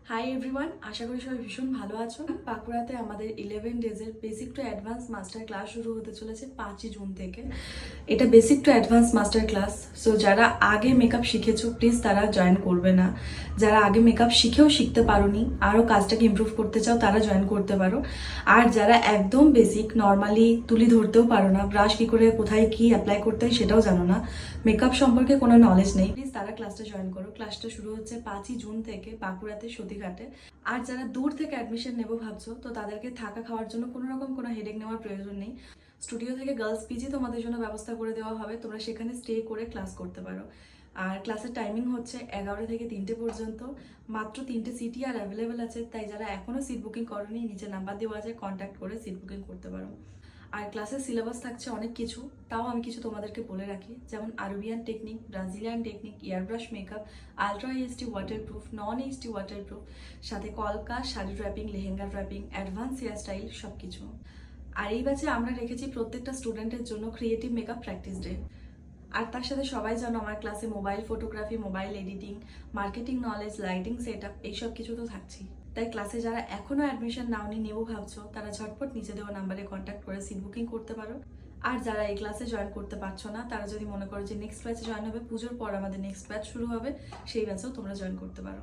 Hi everyone, আশা করি সবাই ভীষণ ভালো আছো। বাঁকুড়াতে আমাদের 11 ডেজের basic to advance master class শুরু হতে চলেছে 5ই জুন থেকে। এটা basic to advance master class. So যারা আগে মেকআপ শিখেছো প্লিজ তারা জয়েন করবে না। যারা আগে মেকআপ শিখেও শিখতে পারোনি, আরও কাজটাকে ইমপ্রুভ করতে চাও, তারা জয়েন করতে পারো। আর যারা একদম বেসিক, নর্মালি তুলি ধরতেও পারো না, ব্রাশ কী করে কোথায় কী অ্যাপ্লাই করতে হয় সেটাও জানো না, মেকআপ সম্পর্কে কোনো নলেজ নেই, প্লিজ তারা ক্লাসটা জয়েন করো। ক্লাসটা শুরু হচ্ছে 5ই জুন থেকে বাঁকুড়াতে সতীঘাটে। আর যারা দূর থেকে অ্যাডমিশন নেবো ভাবছো, তো তাদেরকে থাকা খাওয়ার জন্য কোনো রকম কোনো হেডেক নেওয়ার প্রয়োজন নেই। স্টুডিও থেকে গার্লস পিজি তোমাদের জন্য ব্যবস্থা করে দেওয়া হবে, তোমরা সেখানে স্টে করে ক্লাস করতে পারো। আর ক্লাসের টাইমিং হচ্ছে 11 থেকে 3টে পর্যন্ত। মাত্র 3টে সিটই আর অ্যাভেলেবেল আছে, তাই যারা এখনও সিট বুকিং করোনি, নিচে নাম্বার দেওয়া আছে, কন্ট্যাক্ট করে সিট বুকিং করতে পারো। আর ক্লাসের সিলেবাস থাকছে অনেক কিছু, তাও আমি কিছু তোমাদেরকে বলে রাখি, যেমন Arabian technique, Brazilian technique, airbrush makeup, ultra HD waterproof, non HD waterproof, সাথে কলকা, sari draping, lehenga draping, advance hair style, সব কিছু। আর এই ব্যাচে আমরা রেখেছি প্রত্যেকটা স্টুডেন্টের জন্য ক্রিয়েটিভ মেকআপ প্র্যাকটিস ডে। আর তার সাথে সবাই জানো আমার ক্লাসে mobile photography, mobile editing, marketing knowledge, lighting set up, এইসব কিছু তো থাকছেই। তাই ক্লাসে যারা এখনও অ্যাডমিশন নাওনি, নেবো ভাবছো, তারা ঝটপট নিচে দেওয়া নাম্বারে কন্ট্যাক্ট করে সিট বুকিং করতে পারো। আর যারা এই ক্লাসে জয়েন করতে পারছো না, তারা যদি মনে করো যে নেক্সট ব্যাচে জয়েন হবে, পুজোর পর আমাদের নেক্সট ব্যাচ শুরু হবে, সেই ব্যাচেও তোমরা জয়েন করতে পারো।